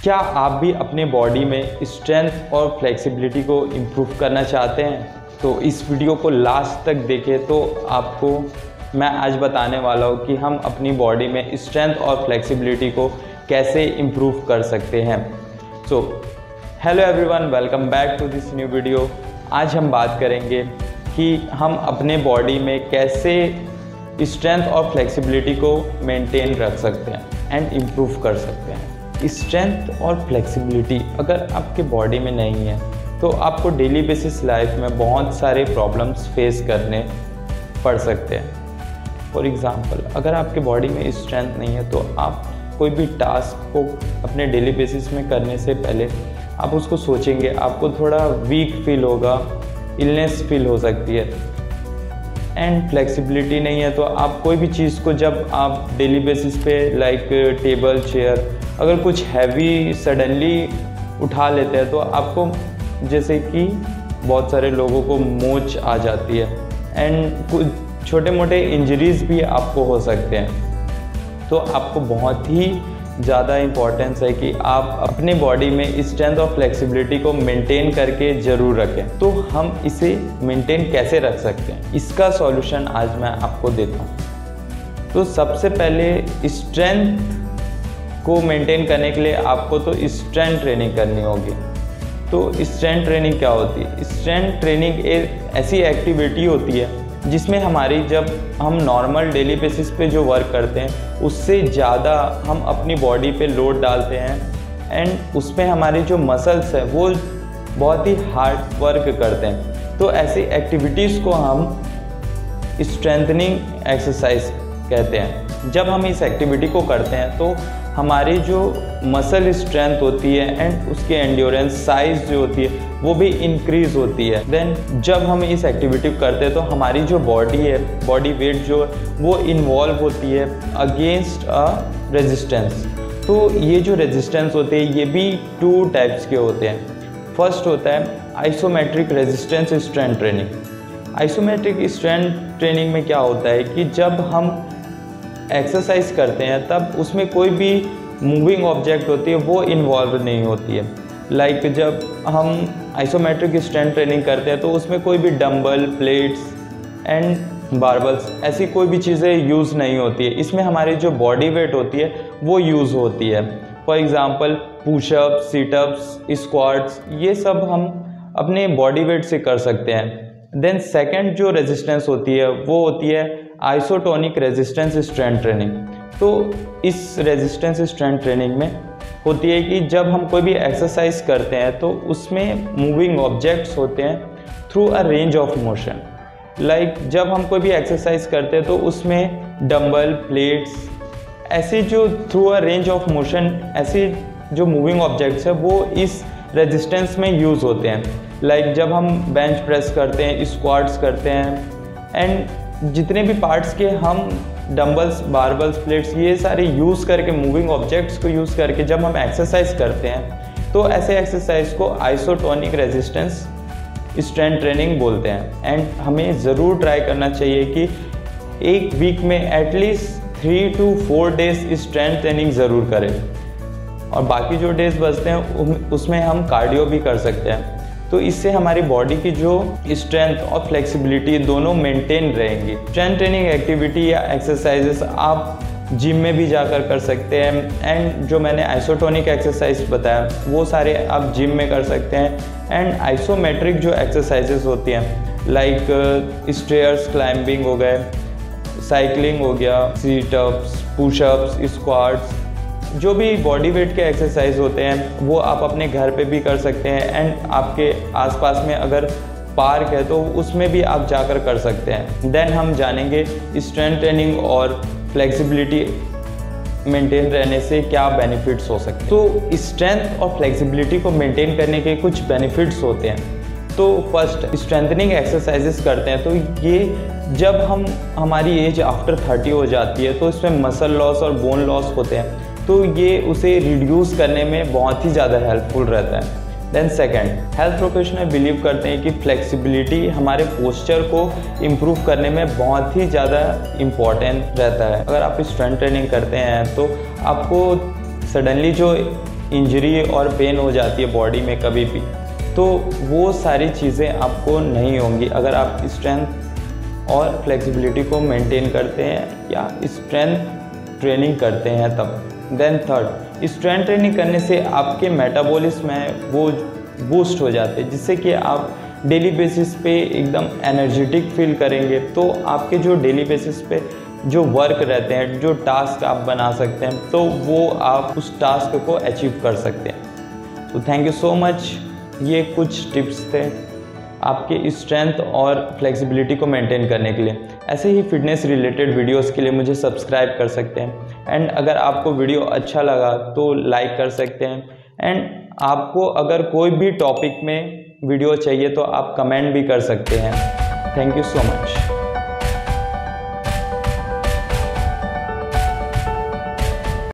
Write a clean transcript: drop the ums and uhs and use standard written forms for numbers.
क्या आप भी अपने बॉडी में स्ट्रेंथ और फ्लेक्सिबिलिटी को इम्प्रूव करना चाहते हैं? तो इस वीडियो को लास्ट तक देखें तो आपको मैं आज बताने वाला हूँ कि हम अपनी बॉडी में स्ट्रेंथ और फ्लेक्सिबिलिटी को कैसे इम्प्रूव कर सकते हैं। So hello everyone, welcome back to this new video. आज हम बात करेंगे कि हम अपने बॉडी में कैसे स्ट्रेंथ और फ्लेक्सिबिलिटी को मेंटेन रख सकते हैं एंड इम्प्रूव कर सकते हैं। स्ट्रेंथ और फ्लेक्सिबिलिटी अगर आपके बॉडी में नहीं है तो आपको डेली बेसिस लाइफ में बहुत सारे प्रॉब्लम्स फेस करने पड़ सकते हैं। फॉर एग्ज़ाम्पल, अगर आपके बॉडी में स्ट्रेंथ नहीं है तो आप कोई भी टास्क को अपने डेली बेसिस में करने से पहले आप उसको सोचेंगे, आपको थोड़ा वीक फील होगा, इलनेस फील हो सकती है। एंड फ्लेक्सिबिलिटी नहीं है तो आप कोई भी चीज़ को जब आप डेली बेसिस पे लाइक टेबल, चेयर, अगर कुछ हैवी सडनली उठा लेते हैं तो आपको जैसे कि बहुत सारे लोगों को मोच आ जाती है एंड कुछ छोटे मोटे इंजरीज भी आपको हो सकते हैं। तो आपको बहुत ही ज़्यादा इम्पोर्टेंस है कि आप अपने बॉडी में स्ट्रेंथ और फ्लेक्सिबिलिटी को मेंटेन करके ज़रूर रखें। तो हम इसे मेंटेन कैसे रख सकते हैं, इसका सॉल्यूशन आज मैं आपको देता हूँ। तो सबसे पहले स्ट्रेंथ को मेंटेन करने के लिए आपको तो स्ट्रेंथ ट्रेनिंग करनी होगी। तो स्ट्रेंथ ट्रेनिंग क्या होती है? स्ट्रेंथ ट्रेनिंग एक ऐसी एक्टिविटी होती है जिसमें हमारी, जब हम नॉर्मल डेली बेसिस पे जो वर्क करते हैं उससे ज़्यादा हम अपनी बॉडी पे लोड डालते हैं एंड उसमें हमारी जो मसल्स हैं वो बहुत ही हार्ड वर्क करते हैं। तो ऐसी एक्टिविटीज़ को हम स्ट्रेंथनिंग एक्सरसाइज कहते हैं। जब हम इस एक्टिविटी को करते हैं तो हमारी जो मसल स्ट्रेंथ होती है एंड उसकी एंड्योरेंस साइज जो होती है वो भी इंक्रीज होती है। देन जब हम इस एक्टिविटी को करते हैं तो हमारी जो बॉडी है, बॉडी वेट जो वो इन्वॉल्व होती है अगेंस्ट अ रेजिस्टेंस। तो ये जो रेजिस्टेंस होते हैं ये भी टू टाइप्स के होते हैं। फर्स्ट होता है isometric resistance strength training. Isometric strength training में क्या होता है कि जब हम एक्सरसाइज करते हैं तब उसमें कोई भी मूविंग ऑब्जेक्ट होती है वो इन्वॉल्व नहीं होती है। लाइक जब हम आइसोमेट्रिक स्ट्रेंथ ट्रेनिंग करते हैं तो उसमें कोई भी डंबल, प्लेट्स एंड बारबल्स ऐसी कोई भी चीज़ें यूज़ नहीं होती है। इसमें हमारी जो बॉडी वेट होती है वो यूज़ होती है। For example pushups, sit-ups, squats, ये सब हम अपने बॉडी वेट से कर सकते हैं। देन सेकेंड जो रेजिस्टेंस होती है वो होती है आइसोटोनिक रेजिस्टेंस स्ट्रेंथ ट्रेनिंग। तो इस रेजिस्टेंस स्ट्रेंथ ट्रेनिंग में होती है कि जब हम कोई भी एक्सरसाइज करते हैं तो उसमें मूविंग ऑब्जेक्ट्स होते हैं through a range of motion. Like जब हम कोई भी एक्सरसाइज करते हैं तो उसमें डंबल, प्लेट्स, ऐसे जो through a range of motion ऐसे जो मूविंग ऑब्जेक्ट्स है वो इस रेजिस्टेंस में यूज़ होते हैं। लाइक जब हम बेंच प्रेस करते हैं, स्क्वाट्स करते हैं एंड जितने भी पार्ट्स के हम डंबल्स, बारबल्स, प्लेट्स ये सारे यूज़ करके, मूविंग ऑब्जेक्ट्स को यूज़ करके जब हम एक्सरसाइज करते हैं तो ऐसे एक्सरसाइज को आइसोटोनिक रेजिस्टेंस स्ट्रेंथ ट्रेनिंग बोलते हैं। एंड हमें ज़रूर ट्राई करना चाहिए कि एक वीक में at least 3 to 4 days strength training ज़रूर करें और बाकी जो डेज बचते हैं उसमें हम कार्डियो भी कर सकते हैं। तो इससे हमारी बॉडी की जो स्ट्रेंथ और फ्लेक्सिबिलिटी दोनों मेंटेन रहेंगी। स्ट्रेंथ ट्रेनिंग एक्टिविटी या एक्सरसाइजेस आप जिम में भी जाकर कर सकते हैं एंड जो मैंने आइसोटोनिक एक्सरसाइज बताया वो सारे आप जिम में कर सकते हैं। एंड आइसोमेट्रिक जो एक्सरसाइजेस होती हैं लाइक स्टेयर्स क्लाइंबिंग हो गए, साइकिलिंग हो गया, सीटअप्स, पुशअप्स, स्क्वाट्स, जो भी बॉडी वेट के एक्सरसाइज होते हैं वो आप अपने घर पे भी कर सकते हैं एंड आपके आसपास में अगर पार्क है तो उसमें भी आप जाकर कर सकते हैं। देन हम जानेंगे स्ट्रेंथ ट्रेनिंग और फ्लेक्सिबिलिटी मेंटेन रहने से क्या बेनिफिट्स हो सकते हैं। तो स्ट्रेंथ और फ्लेक्सिबिलिटी को मेंटेन करने के कुछ बेनिफिट्स होते हैं। तो फर्स्ट, स्ट्रेंथनिंग एक्सरसाइजेस करते हैं तो ये जब हमारी एज आफ्टर 30 हो जाती है तो इसमें मसल लॉस और बोन लॉस होते हैं तो ये उसे रिड्यूस करने में बहुत ही ज़्यादा हेल्पफुल रहता है। Then second, health professional believe करते हैं कि फ्लेक्सिबिलिटी हमारे पोस्चर को इम्प्रूव करने में बहुत ही ज़्यादा इम्पॉर्टेंट रहता है। अगर आप स्ट्रेंथ ट्रेनिंग करते हैं तो आपको सडनली जो इंजरी और पेन हो जाती है बॉडी में कभी भी, तो वो सारी चीज़ें आपको नहीं होंगी अगर आप स्ट्रेंथ और फ्लेक्सिबिलिटी को मेंटेन करते हैं या स्ट्रेंथ ट्रेनिंग करते हैं तब। देन थर्ड, स्ट्रेंथ ट्रेनिंग करने से आपके मेटाबॉलिज्म में वो बूस्ट हो जाते हैं, जिससे कि आप डेली बेसिस पे एकदम एनर्जेटिक फील करेंगे। तो आपके जो डेली बेसिस पे जो वर्क रहते हैं, जो टास्क आप बना सकते हैं, तो वो आप उस टास्क को अचीव कर सकते हैं। तो थैंक यू सो मच। ये कुछ टिप्स थे आपके स्ट्रेंथ और फ्लेक्सिबिलिटी को मेंटेन करने के लिए। ऐसे ही फिटनेस रिलेटेड वीडियोस के लिए मुझे सब्सक्राइब कर सकते हैं। एंड अगर आपको वीडियो अच्छा लगा तो लाइक कर सकते हैं। एंड आपको अगर कोई भी टॉपिक में वीडियो चाहिए तो आप कमेंट भी कर सकते हैं। Thank you so much.